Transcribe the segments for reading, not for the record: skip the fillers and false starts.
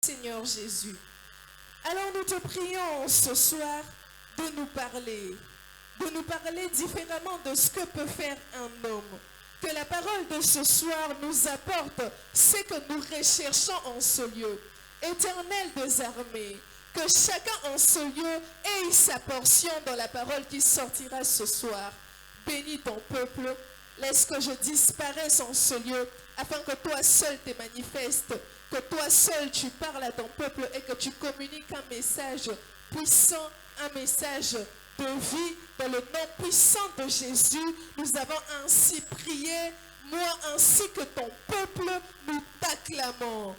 Seigneur Jésus. Alors nous te prions ce soir de nous parler différemment de ce que peut faire un homme. Que la parole de ce soir nous apporte ce que nous recherchons en ce lieu. Éternel des armées, que chacun en ce lieu ait sa portion dans la parole qui sortira ce soir. Bénis ton peuple, laisse que je disparaisse en ce lieu, afin que toi seul te manifestes, que toi seul tu parles à ton peuple et que tu communiques un message puissant, un message de vie. Dans le nom puissant de Jésus, nous avons ainsi prié, moi ainsi que ton peuple, nous t'acclamons.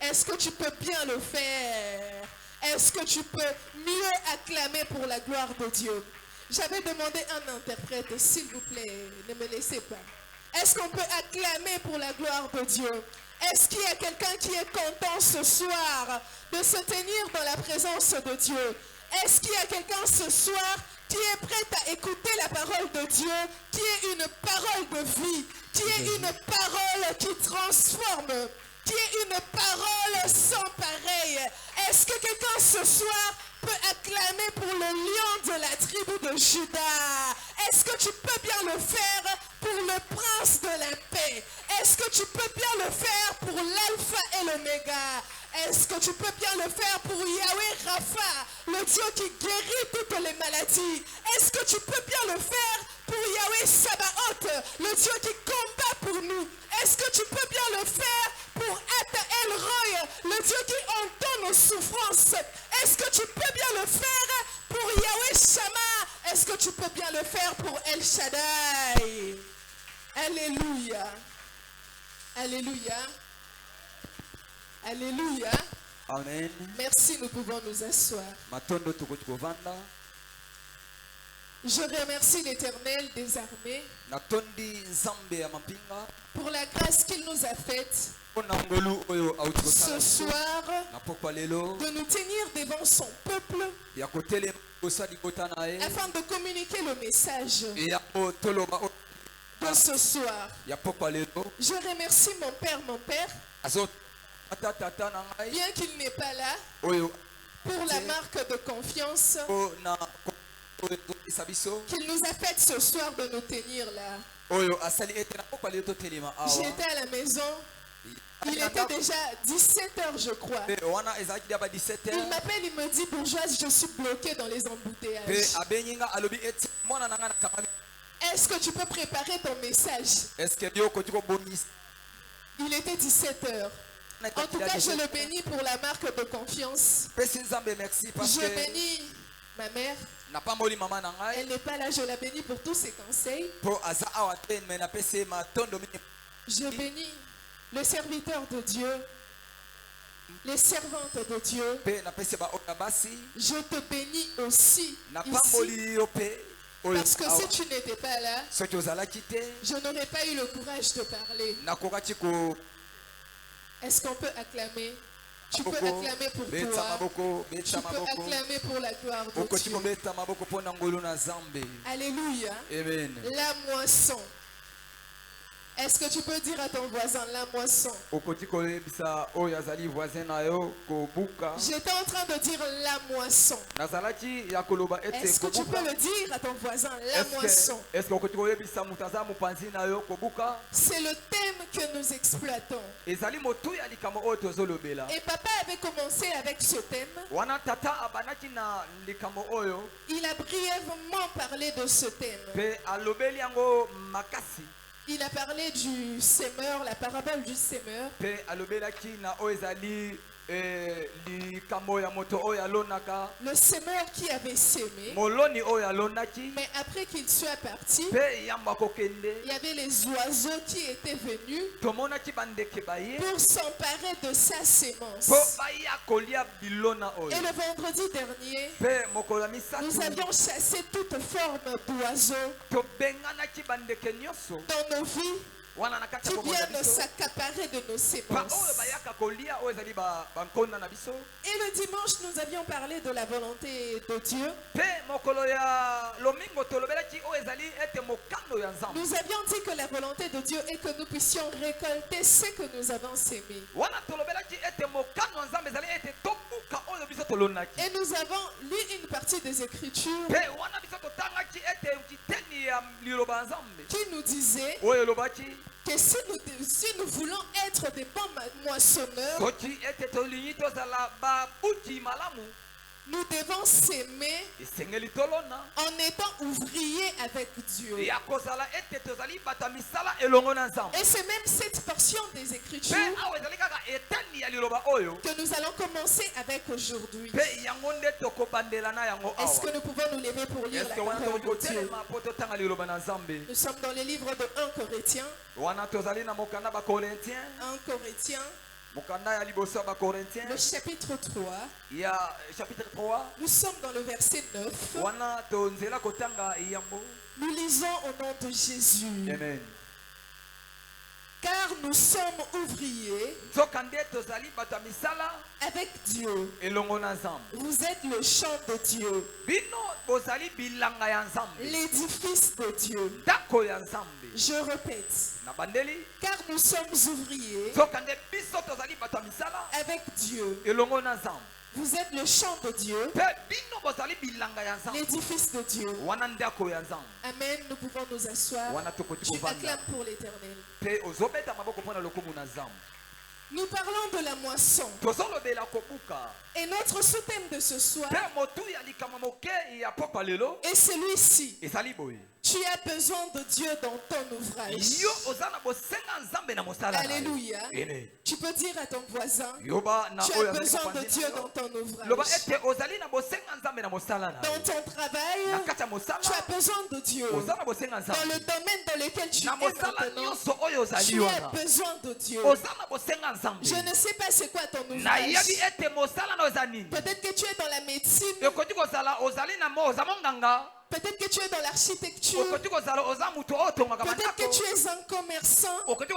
Est-ce que tu peux bien le faire? Est-ce que tu peux mieux acclamer pour la gloire de Dieu? J'avais demandé un interprète, s'il vous plaît, ne me laissez pas. Est-ce qu'on peut acclamer pour la gloire de Dieu? Est-ce qu'il y a quelqu'un qui est content ce soir de se tenir dans la présence de Dieu? Est-ce qu'il y a quelqu'un ce soir qui est prêt à écouter la parole de Dieu, qui est une parole de vie, qui est une parole qui transforme, qui est une parole sans pareil? Est-ce que quelqu'un ce soir peut acclamer pour le lion de la tribu de Juda? Est-ce que tu peux bien le faire pour le prince de la paix? Est-ce que tu peux bien le faire pour l'alpha et l'oméga? Est-ce que tu peux bien le faire pour Yahweh Rapha, le Dieu qui guérit toutes les maladies? Est-ce que tu peux bien le faire pour Yahweh Sabaoth, le Dieu qui combat pour nous? Est-ce que tu peux bien le faire pour Ata El Roy, le Dieu qui entend nos souffrances? Est-ce que tu peux bien le faire pour Yahweh Shammah? Est-ce que tu peux bien le faire pour El Shaddai? Alléluia. Alléluia. Alléluia. Amen. Merci, nous pouvons nous asseoir. Je remercie l'Éternel des armées pour la grâce qu'il nous a faite ce soir de nous tenir devant son peuple afin de communiquer le message de ce soir. Je remercie mon père, bien qu'il n'est pas là, pour la marque de confiance qu'il nous a faite ce soir de nous tenir là. J'étais à la maison. Il était déjà 17h, je crois. Il m'appelle, il me dit, bourgeoise, je suis bloqué dans les embouteillages. Est-ce que tu peux préparer ton message? Il était 17h. En tout cas, je le bénis pour la marque de confiance. Je bénis ma mère. Elle n'est pas là, je la bénis pour tous ses conseils. Je bénis le serviteur de Dieu, les servantes de Dieu. Je te bénis aussi ici, parce que si tu n'étais pas là, je n'aurais pas eu le courage de parler. Est-ce qu'on peut acclamer? Tu peux acclamer pour toi. Tu peux acclamer pour la gloire de Dieu. Alléluia. Amen. La moisson. Est-ce que tu peux dire à ton voisin la moisson? J'étais en train de dire la moisson. Est-ce que tu peux le dire à ton voisin la moisson? C'est le thème que nous exploitons. Et papa avait commencé avec ce thème. Il a brièvement parlé de ce thème. Il a parlé du sémeur, la parabole du sémeur. Le sémeur qui avait sémé, mais après qu'il soit parti, il y avait les oiseaux qui étaient venus pour s'emparer de sa sémence. Et le vendredi dernier, nous avions chassé toute forme d'oiseaux dans nos vies, qui viennent s'accaparer de nos semences. Et le dimanche, nous avions parlé de la volonté de Dieu. Nous avions dit que la volonté de Dieu est que nous puissions récolter ce que nous avons sémé. Et nous avons lu une partie des Écritures qui nous disait que si nous voulons être des bons moissonneurs, nous devons s'aimer en étant ouvriers avec Dieu. Et c'est même cette portion des Écritures que nous allons commencer avec aujourd'hui. Est-ce que nous pouvons nous lever pour lire la parole de Dieu? Nous sommes dans le livre de 1 Corinthiens. 1 Corinthiens. Le chapitre 3. Nous sommes dans le verset 9. Nous lisons au nom de Jésus. Amen. Car nous sommes ouvriers avec Dieu. Vous êtes le champ de Dieu, l'édifice de Dieu. Je répète, car nous sommes ouvriers avec Dieu. Vous êtes le champ de Dieu, l'édifice de Dieu. Amen. Nous pouvons nous asseoir. Tu acclames pour l'Éternel. Nous parlons de la moisson. Et notre sous-thème de ce soir est celui-ci. Tu as besoin de Dieu dans ton ouvrage. Alléluia. Tu peux dire à ton voisin, tu as besoin de Dieu dans ton ouvrage. Dans ton travail, tu as besoin de Dieu. Dans le domaine dans lequel tu es maintenant, tu as besoin de Dieu. Je ne sais pas c'est quoi ton ouvrage. Peut-être que tu es dans la médecine. Peut-être que tu es dans l'architecture. Peut-être que tu es un commerçant. Peut-être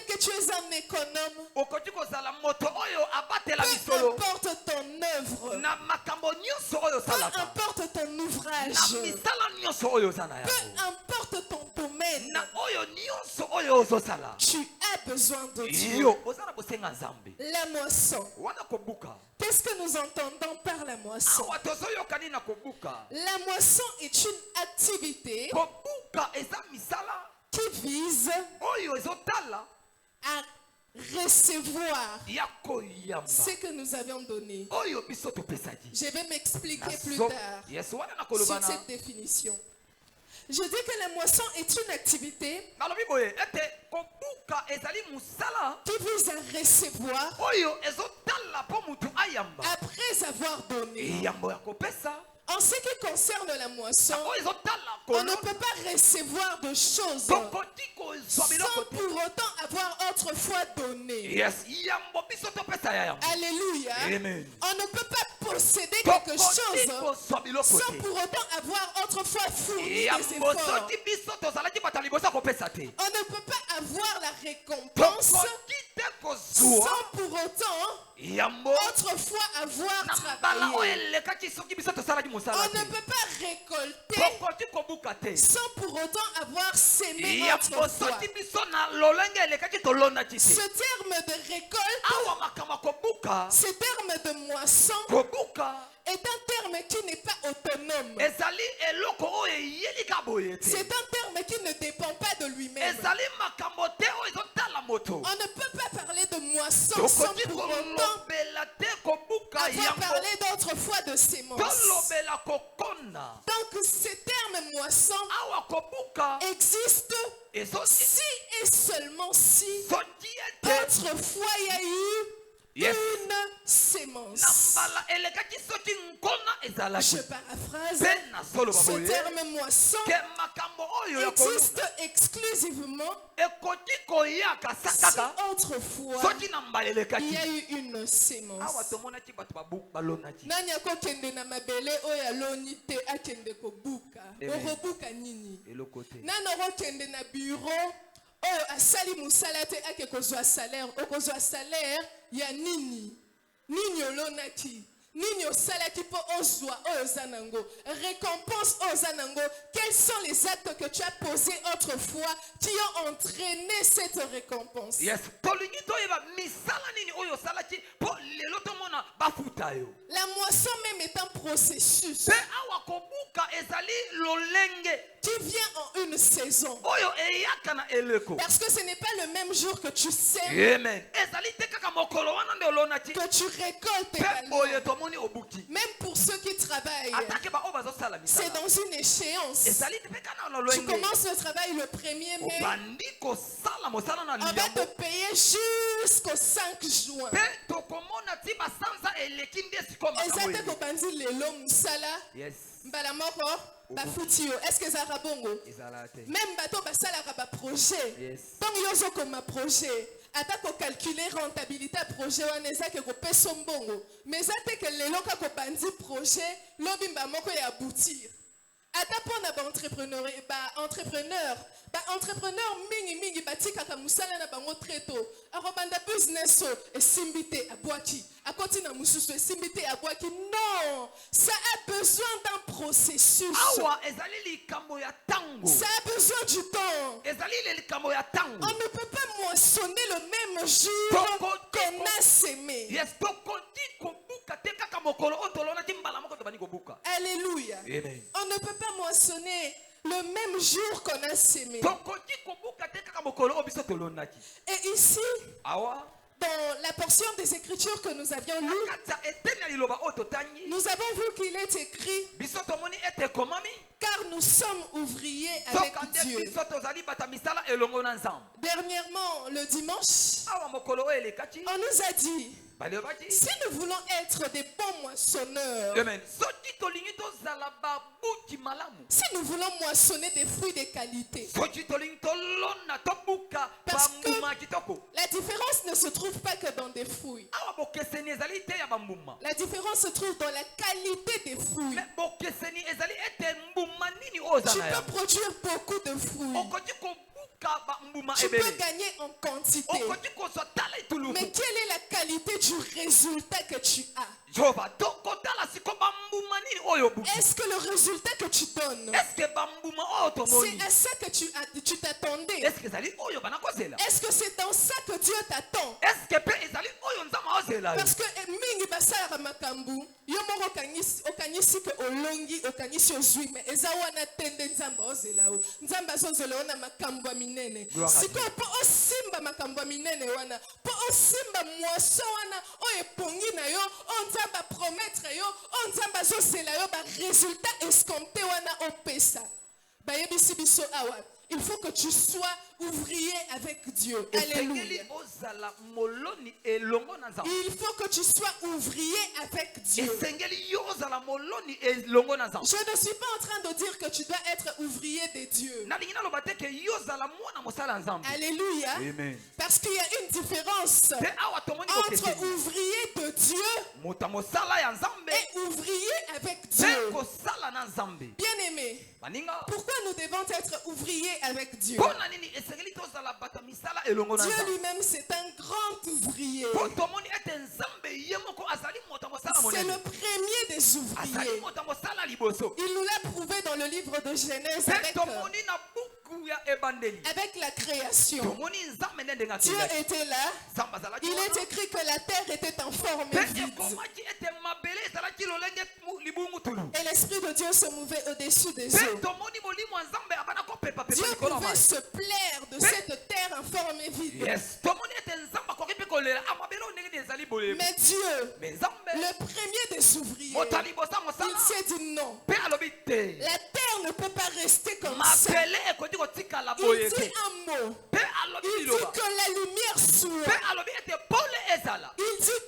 que tu es un économe. Peu importe ton œuvre. Peu importe ton ouvrage. Peu importe ton domaine. Tu as besoin de Dieu. La moisson. Qu'est-ce que nous entendons par la moisson? La moisson est une activité qui vise à recevoir ce que nous avions donné. Je vais m'expliquer plus tard sur cette définition. Je dis que la moisson est une activité qui vise à recevoir après avoir donné. En ce qui concerne la moisson, on ne peut pas recevoir de choses sans pour autant avoir autrefois donné. Alléluia. On ne peut pas posséder quelque chose sans pour autant avoir autrefois fourni des efforts. On ne peut pas avoir la récompense sans pour autant autrefois avoir travaillé. On ne peut pas récolter sans pour autant avoir sémé autrefois. Ce terme de récolte, ce terme de moisson est un terme qui n'est pas autonome. C'est un terme qui ne dépend pas de lui-même. On ne peut pas parler de moisson sans pour autant avoir parlé d'autrefois de sémence. Donc ce terme moisson existe si et seulement si autrefois il y a eu une sémence. Je paraphrase. Ce terme moisson existe exclusivement si autrefois il y a eu une sémence. Nani akokende na mabele oyo aloni te akende kobuka. Orobuka nini? Nani okokende na bureau oyo asali musala te ake kozwa salaire. Okozwa salaire ya nini? Nini olonaki? Nini osalaki po ozwa oyo zanango? Récompense oyo zanango. Quels sont les actes que tu as posés autrefois qui ont entraîné cette récompense? Yes. La moisson même est un processus qui vient en une saison. Parce que ce n'est pas le même jour que tu sèmes, que tu récoltes également. Même pour ceux qui travaillent, c'est dans une échéance. Tu commences le travail le 1er mai, on va te payer jusqu'au 5 juin. Ezate kobanzi lelo musala mbala moko bafuti yo. Est-ce que ça rabongo? Même bato basalaka ba projet. Donc yozo comme projet ata ko calculer rentabilité projet wana ezake ko peso mbongo. Mais ezate que lelo ka ko banzi projet lobimba moko ya aboutir. Ata pona ba entrepreneur mingi batika ka musala na bango treto akobanda business esimbite abwaki akoti na mususu esimbite abwaki. Non, ça a besoin d'un processus. Ça a besoin du temps. On ne peut pas moissonner le même jour qu'on a sémé. Alléluia. Amen. On ne peut pas moissonner le même jour qu'on a sémé. Et ici, dans la portion des Écritures que nous avions lues, nous avons vu qu'il est écrit car nous sommes ouvriers avec Dieu. Dernièrement, le dimanche, on nous a dit, si nous voulons être des bons moissonneurs, si nous voulons moissonner des fruits de qualité, parce que la différence ne se trouve pas que dans des fruits. La différence se trouve dans la qualité des fruits. Tu peux produire beaucoup de fruits. Tu peux gagner en quantité. Mais quelle est la qualité du résultat que tu as? Est-ce que le résultat que tu donnes, c'est à ça que tu t'attendais? Est-ce que c'est dans ça que Dieu t'attend? Parce que mingi basara makambu yomo okanisi ke olongi okanisi ozui mais ezawana tende nzamba ozela o nzamba zozela ona makambu minene siko po osimba makambu minene wana po osimba moisson wana oyepongi na yo onzamba promettre yo onzamba zozela yo ba résultat escompté wana opesa bayebisi biso awa. Il faut que tu sois ouvrier avec Dieu. Alléluia. Il faut que tu sois ouvrier avec Dieu. Je ne suis pas en train de dire que tu dois être ouvrier de Dieu. Alléluia. Amen. Parce qu'il y a une différence entre ouvrier de Dieu et ouvrier avec Dieu. Bien aimé, pourquoi nous devons être ouvriers avec Dieu? Dieu lui-même c'est un grand ouvrier. C'est le premier des ouvriers. Il nous l'a prouvé dans le livre de Genèse avec la création. Dieu était là. Il est écrit que la terre était en forme vide. Et l'Esprit de Dieu se mouvait au-dessus des eaux. Dieu pouvait se plaire de cette terre en forme vide. Mais Dieu, le premier des ouvriers, il s'est dit non. La terre ne peut pas rester comme ça. Il dit un mot. Il dit que la lumière soit. Il dit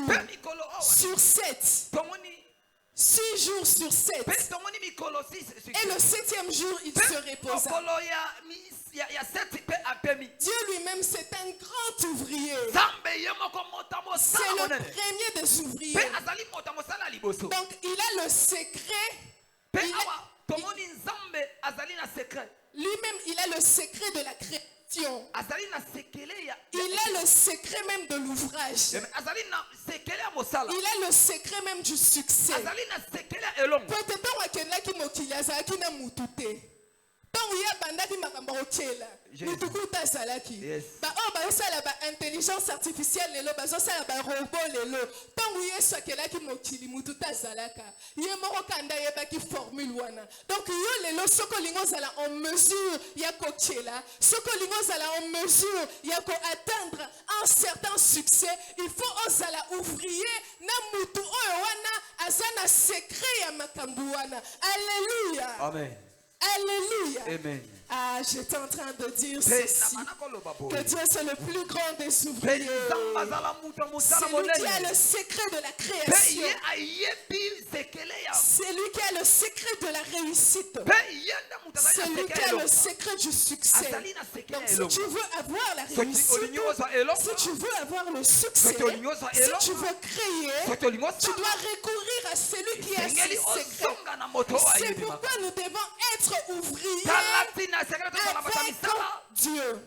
jours sur 7. 6 jours sur 7. Et le 7e jour, il se reposa. Dieu lui-même, c'est un grand ouvrier. C'est le premier des ouvriers. Donc, il a le secret. Lui-même, il a le secret de la création. Il a le secret même de l'ouvrage. Il a le secret même du succès. Peut-être qu'il a intelligence artificielle lelo bazosala ba robot lelo tangu yesu akelaki mokili mutu tazalaka ye moko kanda yebaki formule wana donc yo lelo soko lingo zala en mesure ya kochela soko lingo zala en mesure ya ko atteindre un certain succès il faut ozala ouvrier na mutu oyo wana azana secret ya makambu wana. Alléluia. Amen. Alléluia. Amen. Ah, j'étais en train de dire ceci. Que Dieu c'est le plus grand des ouvriers. C'est lui qui a le secret de la création. C'est lui qui a le secret de la réussite. C'est lui qui a le secret du succès. Donc si tu veux avoir la réussite, si tu veux avoir le succès, si tu veux créer, tu dois recourir à celui qui a ce secret. C'est pourquoi nous devons être ouvriers avec Dieu.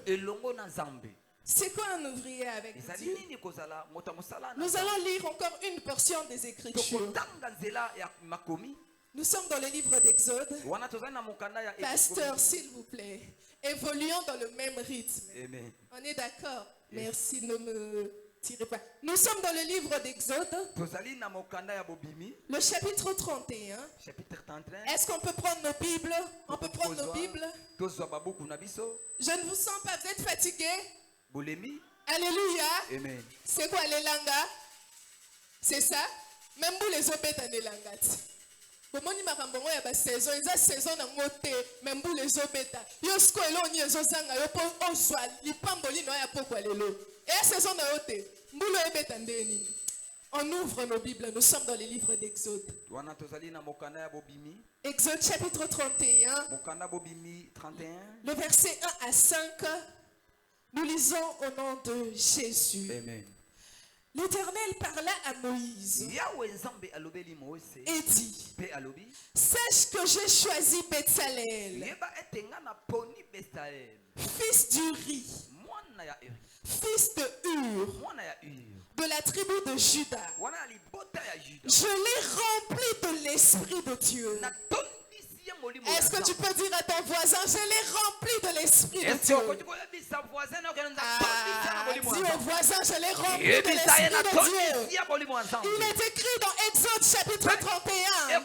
C'est quoi un ouvrier avec Dieu? Nous allons lire encore une portion des Écritures. Nous sommes dans le livre d'Exode. Pasteur, s'il vous plaît, évoluons dans le même rythme. Amen. On est d'accord? Merci, ne me tirez pas. Nous sommes dans le livre d'Exode, le chapitre 31. Est-ce qu'on peut prendre nos Bibles? On peut prendre nos Bibles? Je ne vous sens pas, vous êtes fatigué? Alléluia. Amen. C'est quoi les langas? C'est ça? Même vous les obéis dans les langas. Bomoni makambongo ya ba saison, eza saison na ngote, même vous les obéis. Yo sko elo ni ezozanga yo po ozwa lipamboli no ya pokwa lelo. Et saison na yote, mbulo ebeta ndeni. On ouvre nos Bibles, nous sommes dans les livres d'Exode. Exode chapitre 31. Le verset 1 à 5. Nous lisons au nom de Jésus. Amen. L'Éternel parla à Moïse et dit: sache que j'ai choisi Betsalel, fils d'Uri, fils de Hur, de la tribu de Juda. Je l'ai rempli de l'Esprit de Dieu. Est-ce que tu peux dire à ton voisin: je l'ai rempli de l'Esprit de Dieu? Dis au voisin: je l'ai rempli de l'Esprit de Dieu. Il est écrit dans Exode chapitre 31,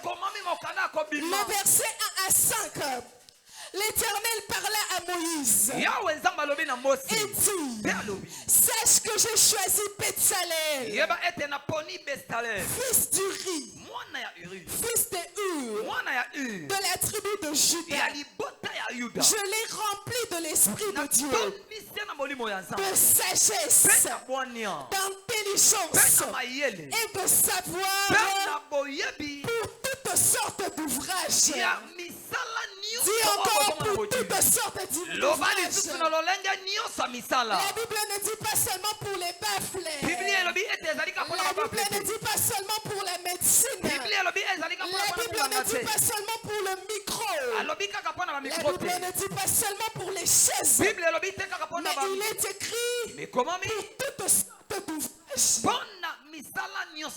le verset 1 à 5. L'Éternel parla à Moïse et dit: sache que j'ai choisi Betsalel, fils d'Uri, fils de Hur, de la tribu de Juda. Je l'ai rempli de l'Esprit de Dieu, de sagesse, d'intelligence et de savoir pour toutes sortes d'ouvrages. Dis encore: pour toutes sortes d'ouvrages. La Bible ne dit pas seulement pour les baffles. La Bible ne dit pas seulement pour la médecine. La Bible ne dit pas seulement pour le micro. La Bible ne dit pas seulement pour les chaises. Mais il est écrit pour toutes sortes d'ouvrages.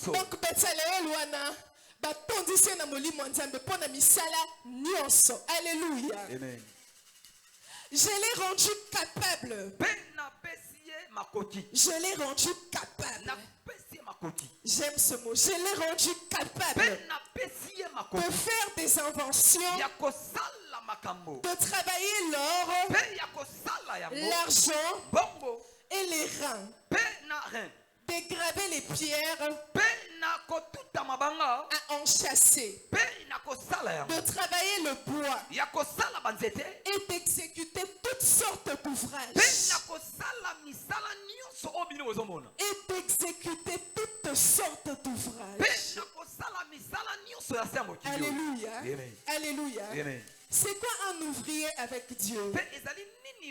Donc Betsalel wana batondisi na molimo nzambe pona misala nyonso. Alléluia. Amen. Je l'ai rendu capable. Je l'ai rendu capable. J'aime ce mot. Je l'ai rendu capable de faire des inventions, de travailler l'or, l'argent et les reins, de graver les pierres, à enchasser, de travailler le bois et d'exécuter toutes sortes d'ouvrages. Et d'exécuter toutes sortes d'ouvrages. Alléluia. Amen. Alléluia. Amen. C'est quoi un ouvrier avec Dieu? On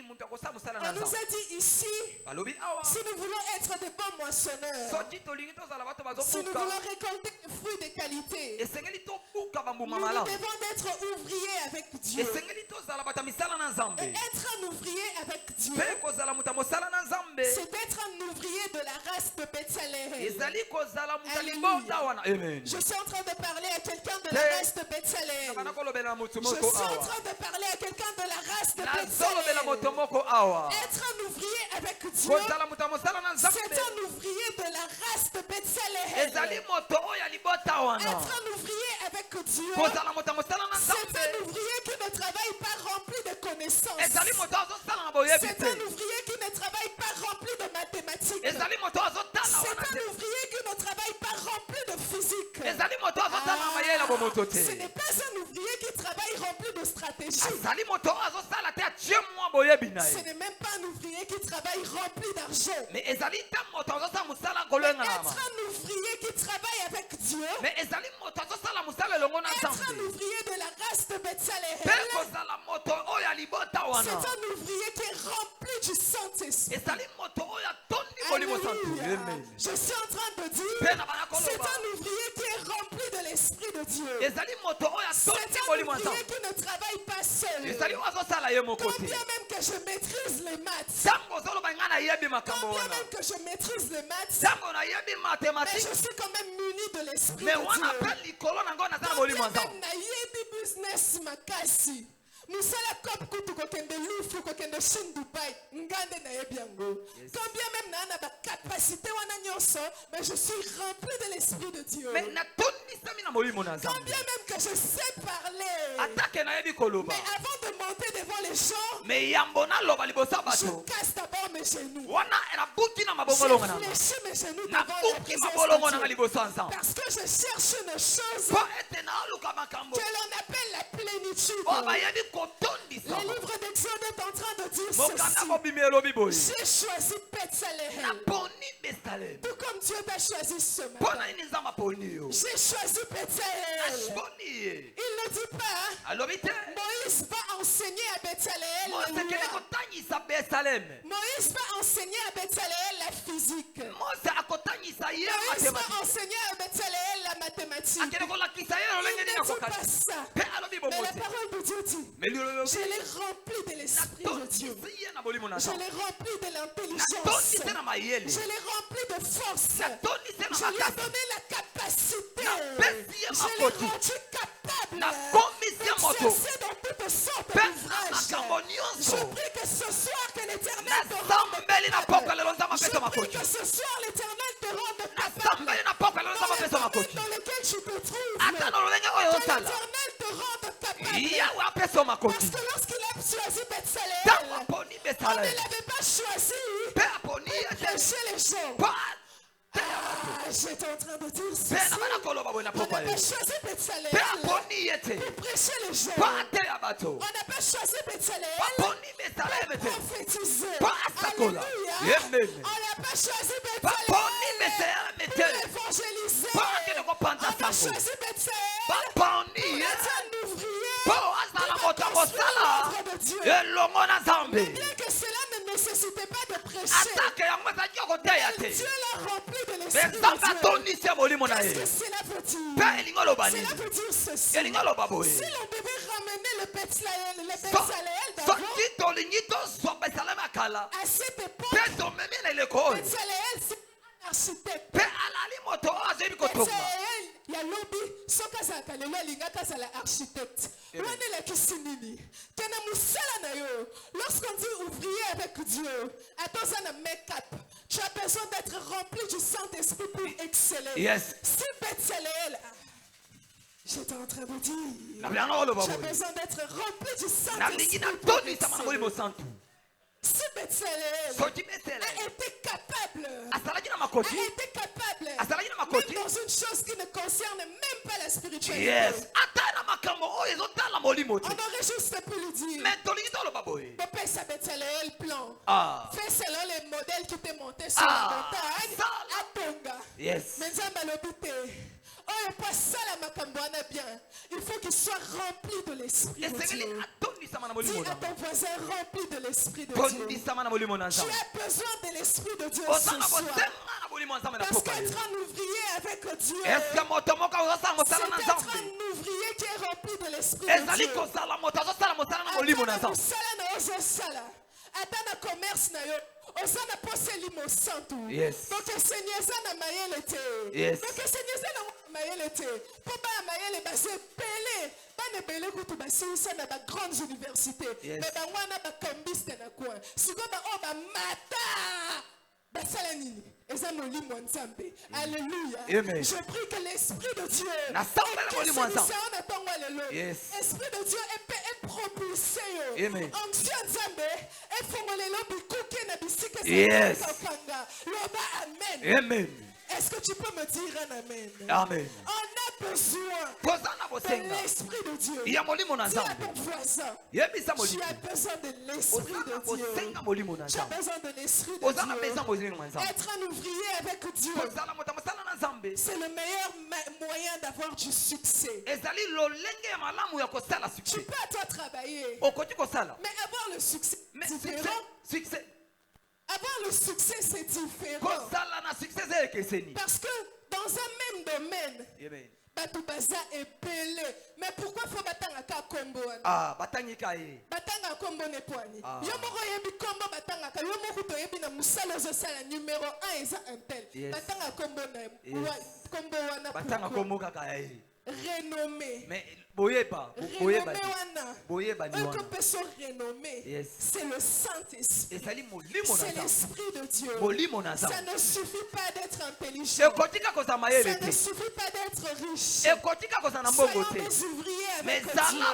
nous a dit ici, si nous voulons être de bons moissonneurs, si nous voulons récolter des fruits de qualité, nous devons être ouvriers avec Dieu. Et être un ouvrier avec Dieu, c'est être un ouvrier de la race de Betsalel. Alléluia. Je suis en train de parler à quelqu'un de la race de Betsalel. Je suis en train de parler à quelqu'un de la race de Betsalel. Être un ouvrier avec Dieu, c'est un ouvrier de la race de Betsalel. Être un ouvrier avec Dieu, c'est un ouvrier qui ne travaille pas rempli de connaissances. C'est un ouvrier qui ne travaille pas rempli de mathématiques. C'est un ouvrier qui ne travaille pas rempli de physique. Ce n'est pas un ouvrier qui travaille rempli de stratégie. Ce n'est même pas un ouvrier qui travaille rempli d'argent. Mais être un ouvrier qui travaille avec Dieu, être un ouvrier de la race de Betsalel, c'est un ouvrier qui est rempli du Saint-Esprit. Alléluia. Je suis en train de dire, c'est un ouvrier qui est rempli de l'Esprit de Dieu. C'est un ouvrier qui ne travaille pas seul. Combien même que je maîtrise les maths, combien même que je maîtrise les maths, mais je suis quand même muni de l'Esprit de Dieu. Combien même nayebi business makasi. Musala kop kutu kokende lufu kokende shin Dubai ngande na yebiango. Combien même na ba capacité wana nyonso, mais je suis rempli de l'Esprit de Dieu. Combien même que je sais parler, mais avant de monter devant les gens, je casse d'abord mes genoux. Je fléchis mes genoux devant la présence de Dieu. Parce que je cherche une chose que l'on appelle la plénitude. Le livre d'Exode est en train de dire ceci. J'ai choisi Betsalel. Tout comme Dieu t'a choisi ce matin. J'ai choisi Betsalel. Il ne dit pas, Moïse va enseigner à Betsalel. Moïse va enseigner à Betsalel la physique. Moïse va enseigner à Betsalel la mathématique. Il ne dit pas ça. Mais la parole de Dieu dit, je l'ai rempli de l'Esprit de Dieu. Je l'ai rempli de l'intelligence. Je l'ai rempli de force. Je lui ai donné la capacité. Je l'ai rendu capable d'exercer dans toutes sortes d'ouvrages. Je prie que ce soir que l'Éternel te rende capable. Je prie que ce soir l'Éternel te rende capable. Dans le domaine dans lequel tu te trouves, que l'Éternel te rende capable. Parce que lorsqu'il a choisi Betsalel, on ne l'avait pas choisi pour prêcher les gens. J'étais en train de dire ceci. On n'a pas choisi Betsalel pour prêcher les gens. On n'a pas choisi Betsalel pour prophétiser. Alléluia. On n'a pas choisi Betsalel pour évangéliser. On a choisi Betsalel pour être un ouvrier pour l'œuvre de Dieu. Mais bien que cela ne nécessitait pas de prêcher, Dieu l'a rempli de l'Esprit de Dieu. Qu'est-ce que cela veut dire? Cela veut dire ceci. Si l'on devait ramener le Betsalel d'avant, à cette époque, Betsalel c'est un architecte. Betsalel, il y a lobby, sokazaka lelo lingaka sala architecte. Wana la kisinini. Tena musala na yo. Lorsqu'on dit ouvrier avec Dieu, attention à make-up. Tu as besoin d'être rempli du Saint-Esprit pour exceller. Yes. Si Betsalel, j'étais en train de dire, tu as besoin d'être rempli du Saint-Esprit pour exceller. Si Betsalel a été capable, même dans une chose qui ne concerne même pas la spiritualité, aurait juste pu lui dire, papa, ça va être le plan. Fais selon les modèles qui t'es monté sur la montagne à Tonga. Yes. Mais Nzamba l'obité. Oh, et pas ça la macambouana bien. Il faut qu'il soit rempli de l'esprit de Dieu. Dis à ton voisin rempli de l'esprit de Dieu. Tu as besoin de l'esprit de Dieu ce soir. Parce qu'être un ouvrier avec Dieu, c'est être un ouvrier qui est rempli de l'esprit de Dieu. Atana commerce na yo osana poseli mo santu. Donc senyeza na mayele te. Donc senyeza na mayele te. Po ba mayele ba se pele ba ne bele kutu ba sisa na ba grandes universités. Mais ba wana ba kambiste na kwa. Siko ba o ba mata. Ba sala nini? Alléluia. Je prie que l'Esprit de Dieu Esprit de Dieu est propulsé. Amen. Est-ce que tu peux me dire un amen? Amen. On a besoin de l'Esprit de Dieu. Dis à ton voisin, tu as besoin de l'Esprit de Dieu. Tu as besoin de l'Esprit de Dieu. Être un ouvrier avec Dieu, c'est le meilleur moyen d'avoir du succès. Tu peux à toi travailler, mais avoir le succès, c'est différent. Avoir le succès, c'est différent. Parce que dans un même domaine, Batubaza est pelé. Mais pourquoi faut batanga ka kombo? Batangi kae. Batanga kombo ne poani. Yomoko yebi kombo batanga ka. Yomoko to yebi na musalo zo sala numéro 1 eza un tel. Batanga kombo na kombo wana. Batanga kombo kaka renommé. Mais boyeba, boyeba, boyeba. Un personne renommé, c'est le Saint-Esprit. C'est l'Esprit de Dieu. Ça ne suffit pas d'être intelligent. Ça ne suffit pas d'être riche. Soyons des ouvriers avec Dieu.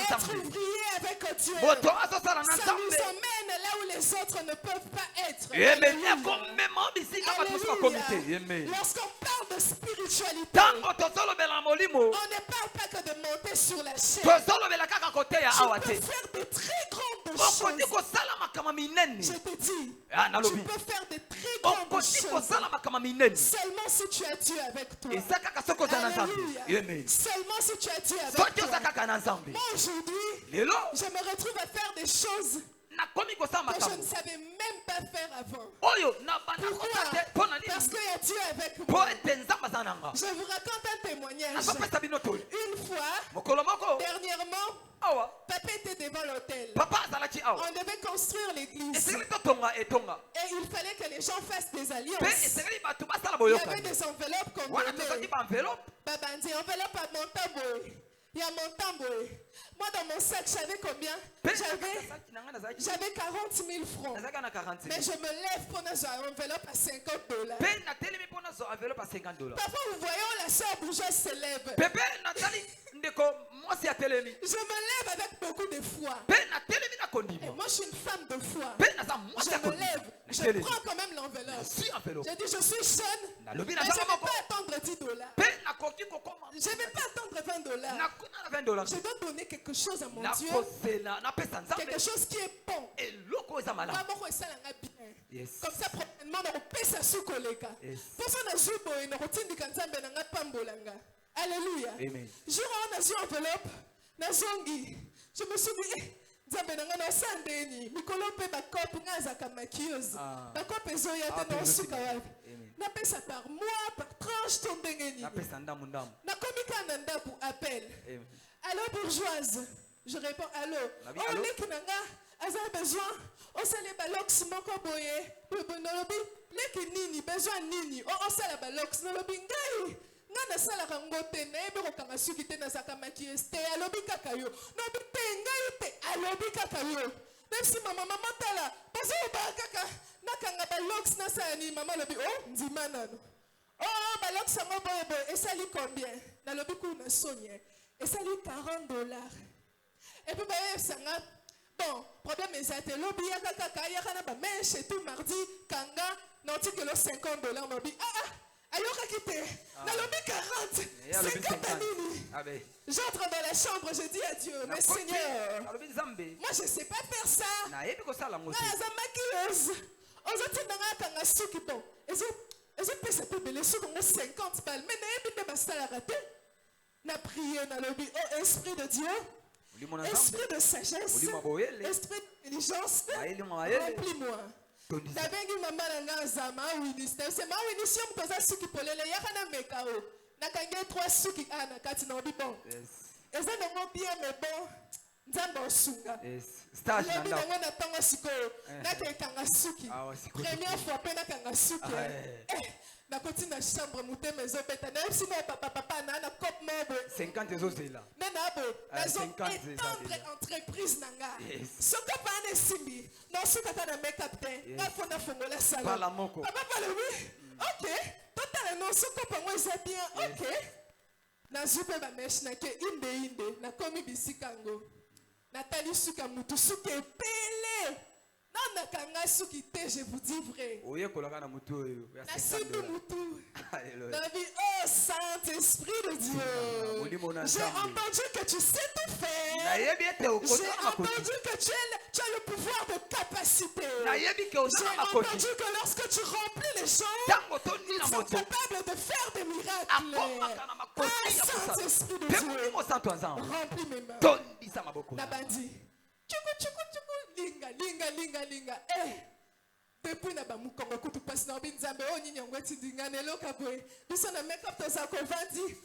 Être ouvrier avec Dieu, ça nous emmène là où les autres ne peuvent pas être. Lorsqu'on parle de spiritualité, on ne parle pas que de monter sur la chaise. Tu peux faire de très grandes choses. Je te dis, tu peux faire de très grandes choses. Seulement si tu as Dieu avec toi. Alléluia. Seulement si tu as Dieu avec toi. Moi aujourd'hui, je me retrouve à faire des choses que je ne savais même pas faire avant. Pourquoi? Parce qu'il y a Dieu avec moi. Je vous raconte un témoignage. Une fois, dernièrement, papa était devant l'hôtel. On devait construire l'église. Et il fallait que les gens fassent des alliances. Il y avait des enveloppes qu'on donnait. Babandi, enveloppe à mon tambour. Il y a mon tambour. Moi, dans mon sac, j'avais combien? J'avais 40 000 francs. Mais je me lève pour une enveloppe à $50. Parfois, vous voyez, la soeur bourgeoise se lève. Je me lève avec beaucoup de foi. Et moi, je suis une femme de foi. Je me lève. Je prends quand même l'enveloppe. Je dis, je suis jeune. Mais je ne vais pas attendre $10. Je ne vais pas attendre $20. Je dois donner quelque chose à mon Dieu. Quelque chose qui est bon. Comme ça, prochainement, on peut s'assurer collègue. Pour ça, alléluia. Jour où on a eu enveloppe, je me suis dit, Nzambe nanga na sandeni mikolo pe ba kope ngaza kamakiose ba kope zo ya te no suka wapi na pesa par mois par tranche ton ndengeni na pesa ndamu ndamu na komika na ndabu appel allô bourgeoise je réponds allô oh leki nanga aza besoin o sale ba lox moko boye bonolobi leki nini besoin nini o sala ba lox nolobi ngai ngana sala kangote na ebe ko kanga suki te na sakamaki este alobi kaka yo no bite ngai te alobi kaka yo même si mama tala bazo ba kaka na kanga ba lox na sa ni mama lobi oh ndima nano oh ba lox mo boye et ça lui combien na lobi ku na sonye et ça lui $40 et puis ba sanga bon problème est lobi ya kaka ya kana ba mèche tout mardi kanga noti que le $50 lobi ayoka kite na lobi 40 50 nini Abe. J'entre dans la chambre, je dis à Dieu, mais Seigneur, Alobi Nzambe. moi je ne sais pas faire ça. Na yebi ko sala ngote. Naza maquilleuse. Ozotinda ngaka suki bon. Ezopesa pe bele suki ngo 50 balles. Mais nayebi nde basalaka te. Na prié na lobi, oh esprit de Dieu. Esprit de sagesse. Esprit d'intelligence. Remplis-moi. Nabengi mama na nga zama ministère. C'est ma ministère mtoza suki polele yakana mekao. Nakange 3 suki ana kati na obi bon. Eza nango bien mais bon. Nzambe osunga. Stage na ndako. Na tango sikoyo. Nakekanga suki. Première fois pe nakanga suki. Na continue na chambre mutema ezobeta. Na yebisi na papa na cop mobe. 50 ezozela. Na nabo. Nazo étendre entreprise na nga. Soka pa na simbi. Na suka ta na make-up te. Na fona fongola salon. Pala moko. Papa pale oui. OK. Total no soka pa moi c'est bien. OK. Na zupe ba mesh na ke inde na komi bisikango. Nathalie suka mutu suke pele. Non nakanga suki te, je vous dis vrai. Oye kolaka na mutu oyo. Na situ mutu. Dans vie, oh Saint-Esprit de Dieu. J'ai entendu que tu sais tout faire. J'ai entendu que tu as le pouvoir de capacité. J'ai entendu que lorsque tu remplis les gens, ils sont capables de faire des miracles. Oh Saint-Esprit de Dieu. Remplis mes mains. Nabandi. Linga. Depuis na ba mukongo kutu passe na binzambe o nyinyo ngweti dingane loka boy. Biso na make up to za ko vandi.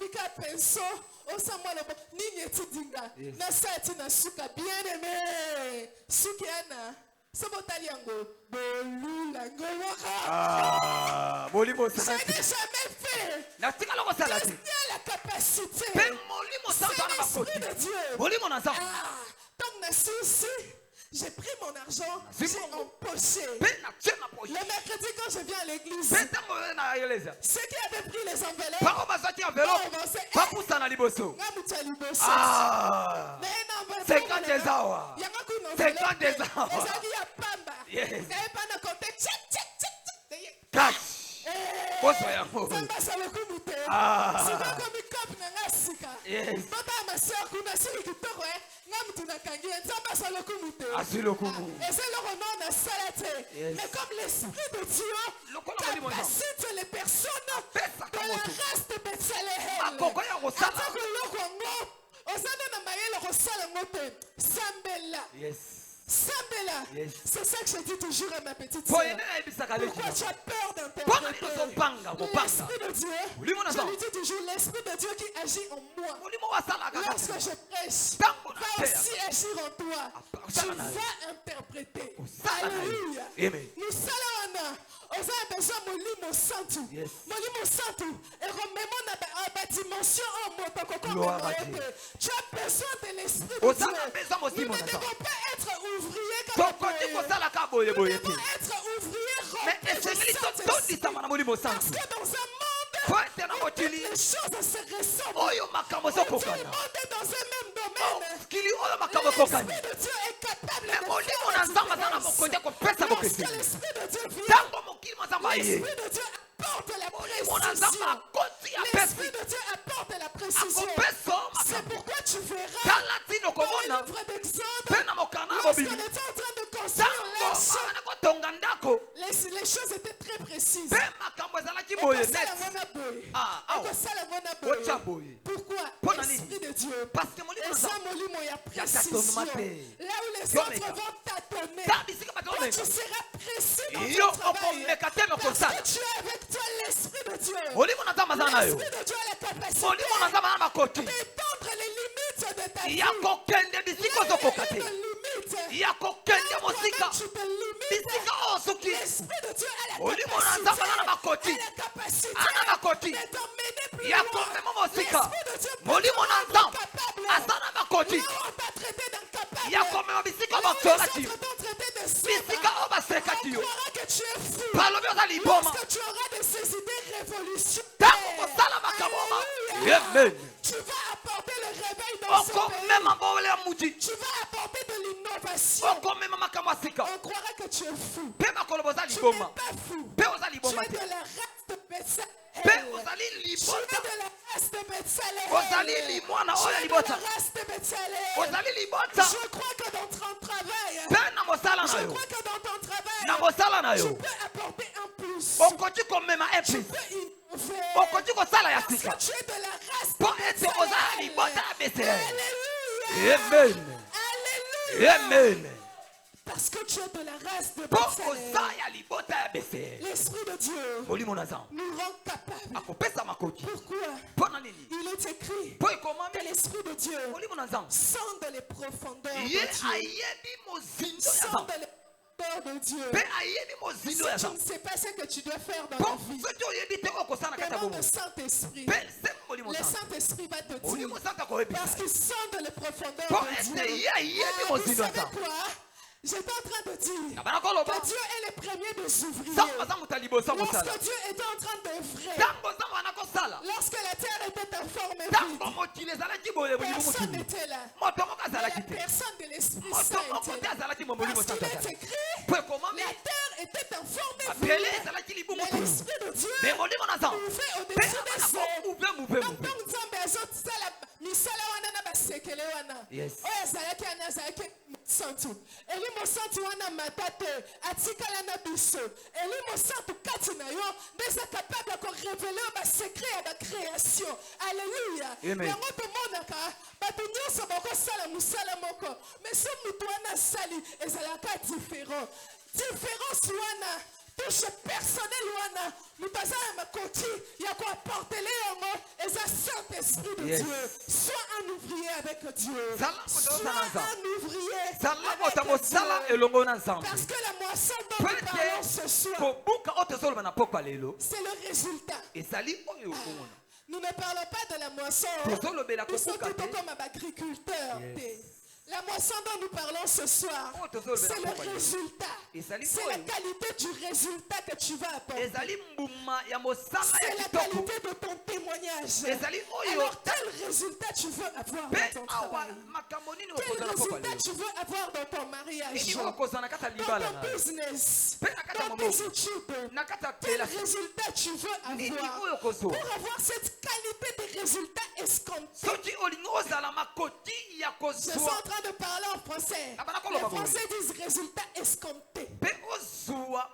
Mika penso o samwa lo ninye ti dinga. Na sati na suka bien aimé. Suki ana. Sobotali yango. Bolula ngoloka. Molimo ça. Je n'ai jamais fait. Na tika loko sala ti. La capacité. Ben molimo santa na makoti. Molimo na sa. Donc na si j'ai pris mon argent, j'ai empoché. Le mercredi quand je viens à l'église, ceux qui avaient pris les enveloppes, 50 des awa. 50 des awa. Cash. Mais comme l'Esprit de Dieu capacite les personnes de la race de Bethléem, Sambela, c'est ça que je dis toujours à ma petite soeur. Pourquoi tu as peur d'interpréter? L'Esprit de Dieu, je lui dis toujours, l'Esprit de Dieu qui agit en moi. Lorsque je prêche, va aussi agir en toi. Tu vas interpréter. Alléluia. Nous salons. On a besoin de Molimo Santu. Molimo Santu. Et remets-moi dans la dimension en moi. Tu as besoin de l'Esprit de Dieu. Nous ne devons pas être ouvriers comme nous devons être ouvriers remplis de Saint-Esprit. Parce que dans un monde, les choses se ressemblent. On est dans un même domaine. L'Esprit de Dieu est capable de faire. Lorsque l'Esprit de Dieu vient, l'Esprit de Dieu apporte la précision. L'Esprit de Dieu apporte la précision. C'est pourquoi tu verras dans le livre d'Exode, lorsqu'on était en train de construire les choses étaient très précises. Pourquoi? L'Esprit de Dieu. Et ça, Molimo, il y a précision. Là où les autres vont tâtonner, toi, tu seras précis dans ton travail. Parce que tu es avec toi l'Esprit de Dieu. L'Esprit de Dieu a la capacité d'étendre les limites de ta vie. Là où il y a des limites, tu te limites. L'Esprit de Dieu a la capacité de t'emmener plus loin. L'Esprit de Dieu peut être capable. Là où on t'a traité d'incapable, là où les autres t'ont traité de sourd, on croira que tu es fou. Lorsque tu auras de ces idées révolutionnaires, tu vas apporter le réveil dans ce pays. Tu vas apporter de l'innovation. On croira que tu es fou. Tu n'es pas fou. Tu es de la race de Bethléem. Tu es de la race de Bethsalem. Ozali limwana oya libota. La race de Bethsalem. Ozali libota. Je crois que dans ton travail, Pena mosala na je yo. crois que dans ton travail, Na mosala na tu yo. peux apporter un plus. Okoti komema un Tu plus. peux innover. Okoti kosala ya Parce sika. que tu es de la race Po de ete ozali Bethsalem. libota ya Bethlehem. Alléluia. Amen. Alléluia. Amen. Parce que tu es de la race de Po Bethsalem. ozaya libota ya Bethlehem. L'Esprit de Dieu Molimo na nzambe. nous rend capables. Akopesa makoti. Pourquoi? Pona nini? Il est écrit Po ikomami. que l'Esprit de Dieu Molimo na nzambe. sonde les profondeurs de Ye Dieu. ayebi mozindo ya Sonde nzambe. les profondeurs de Dieu. Pe ayebi mozindo ya Si tu ne nzambe. sais pas ce que tu dois faire dans Po la vie, soki oyebi te okosala na kati ya demande bomo. au Saint-Esprit. Pe se molimo Le nzambe. Saint-Esprit va te dire. Molimo nzambe akoyebisa. Parce qu'il sonde les profondeurs Po de Dieu. ete ye ayebi Ah, vous mozindo ya savez nzambe. quoi? J'étais en train de dire Nabana koloba. que Dieu est le premier des ouvriers. Nzambe aza moto ya liboso mosala. Lorsque Dieu était en train d'œuvrer, Ntango nzambe ana kosala. lorsque la terre était informée, Ntango mokili ezalaki boye molimo personne mokili. n'était là. Moto moko Mais azalaki la te. personne de l'Esprit Moto Saint moko était te là. azalaki mo molimo Parce qu'il santo est azalaki. écrit, Po ekomami. la terre était informée. Mabele ezalaki libumu Mais tu. l'Esprit de Dieu Me molimo na nzambe. mouvait Pe au-dessus abana des eaux. komove. Donc Nzambe azosala misala wana na basekele wana. Yes. Oyo azalaki ana azalaki mosantu. Eli mosantu wana mata te atikala na biso. Eli mosantu kati na yo nde eza capable ya korevele basekret ya bacréation. Alléluia. Amen. Yango tomonaka bato nyonso bakosala mosala moko. Mais so moto wana asali ezalaka différent. Différence wana touche personnel wana moto aza na makoti ya koapportele yango eza Saint-Esprit de Yes. Dieu. Sois un ouvrier avec Dieu. Zala moto Sois ozala na nzambe. un ouvrier Zala moto avec mosala Dieu. elongo na nzambe. Parce que la moisson dont Po nous parlons ce ete soir, kobuka oyo tozoloba na pokwa lelo c'est le résultat. ezali oyo okomona. Nous ne parlons pas de la moisson. Tozolobela Nous sommes kobuka plutôt te. comme agriculteurs. Yes. La moisson dont nous parlons ce soir, Oh, tozolobela c'est pokwa le lelo. résultat. Ezali C'est la oyo. qualité du résultat que tu vas apporter. ezali mbuma ya mosala C'est ya la kitoko. qualité de ton témoignage. ezali oyo Alors, quel résultat tu veux avoir mpe dans ton awa travail? makambo nini Quel okozala pokwa résultat lelo tu veux avoir dans ton mariage? nini okozala na kati ya Dans libala ton na yo business? mpe na kati ya Dans moboko tes études? na kati ya Quel kelasi résultat tu veux nini avoir? oyo okozwa Pour avoir cette qualité de résultat escompté. soki olingi ozala makoti ya Je suis kozwa en train de parler en français. Ah, bah, d'accord, Les on va Français disent résultat escompté. mpe ozwa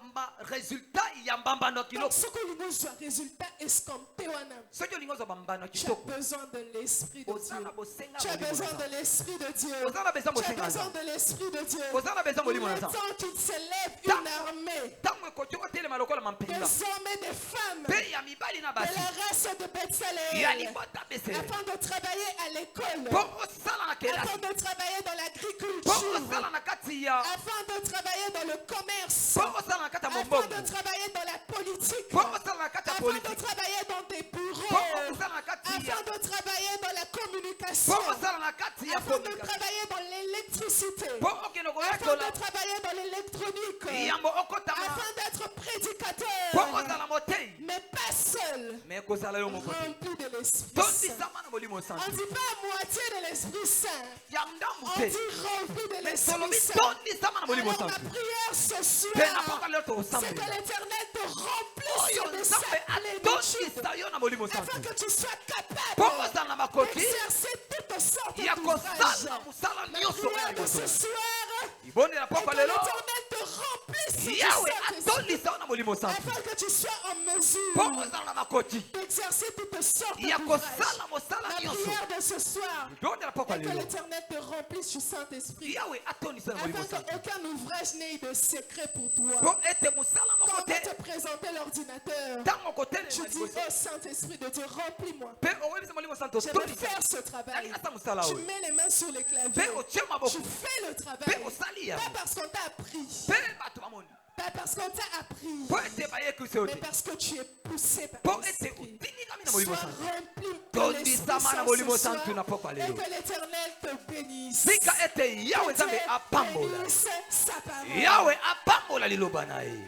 resultat ya mbambano ya Donc, kiloko ce que nous soit résultat escompté, wana, soki olingi ozwa bambano ya tu as kitoko besoin de l'Esprit de oza Dieu. na bosenga Tu as molimo besoin na de nzambe l'Esprit de Dieu. oza na besoin Tu as bosenga na besoin nzambe de l'Esprit de Dieu. oza na besoin Il molimo na est nzambe temps qu'il s'élève Ta- une armée ntango ekoki otelema lokola des mampinga hommes et des femmes mpe ya mibali na de basi la race de ya Bethsalem libota besele afin de travailler à l'école, mpo osala na afin kelasi de travailler dans mpo l'agriculture, osala na kati ya afin de travailler dans le commerce, mpo osala na kati ya afin mombongo de travailler dans la politique, mpo osala na kati ya afin de politiki travailler dans des mpo bureaux, osala na kati ya afin de travailler dans la mpo communication, osala na kati ya afin de communication travailler dans l'électricité, mpo okende afin koyekola de travailler dans l'électronique, yambo okotama afin d'être mpo prédicateur, ozala motei mais pas seul, me kozala yo moko te rempli de l'Esprit Saint. tondisama na molimo On santu ne dit pas à moitié de l'Esprit Saint, ya ndambu on te dit rempli de me l'Esprit solobi Saint. tondisama na molimo Alors ma santu prière ce mpe na soir, pokwa lelo c'est que tosambela l'Éternel te remplisse oyo de nzambe sa plénitude, atondisa yo na molimo afin santu que tu sois mpo capable ozala na makoti d'exercer toutes sortes ya d'ouvrages. kosala mosala Ma nyonso oyo prière de ce liboso soir ibondela est pokwa que lelo l'Éternel te remplisse du yawe Saint-Esprit, atondisa yo na molimo santu afin que tu sois en mpo mesure ozala na makoti d'exercer toutes sortes ya d'ouvrages. kosala mosala Ma nyonso prière de ce soir ibondela pokwa est que lelo l'Éternel te remplisse du Saint-Esprit, yawe atondisa na molimo afin santu qu'aucun ouvrage n'ait de secret pour toi. mpo ete mosala moko Quand on te va te présenter l'ordinateur, ntango tu kotelema dis, liboso oh Saint-Esprit de Dieu, remplis-moi. mpe owebisa molimo santu Je vais otondisa faire ce travail. nani ata mosala Tu oyo mets les mains sur les mpe claviers. otie Tu maboko fais le mpe travail. osali Pas yango parce qu'on t'a appris, mpe bato bamoni pas parce qu'on t'a appris, mpo ete bayekisi yo mais te parce que tu es poussé par mpo l'Esprit. ete otindikami na Sois molimo santu rempli de l'Esprit tondisama na Saint molimo ce soir, santu na pokwa et lelo que l'Éternel te bénisse. sika ete yawe Que nzambe Dieu apambola bénisse sa parole. yawe apambola liloba na ye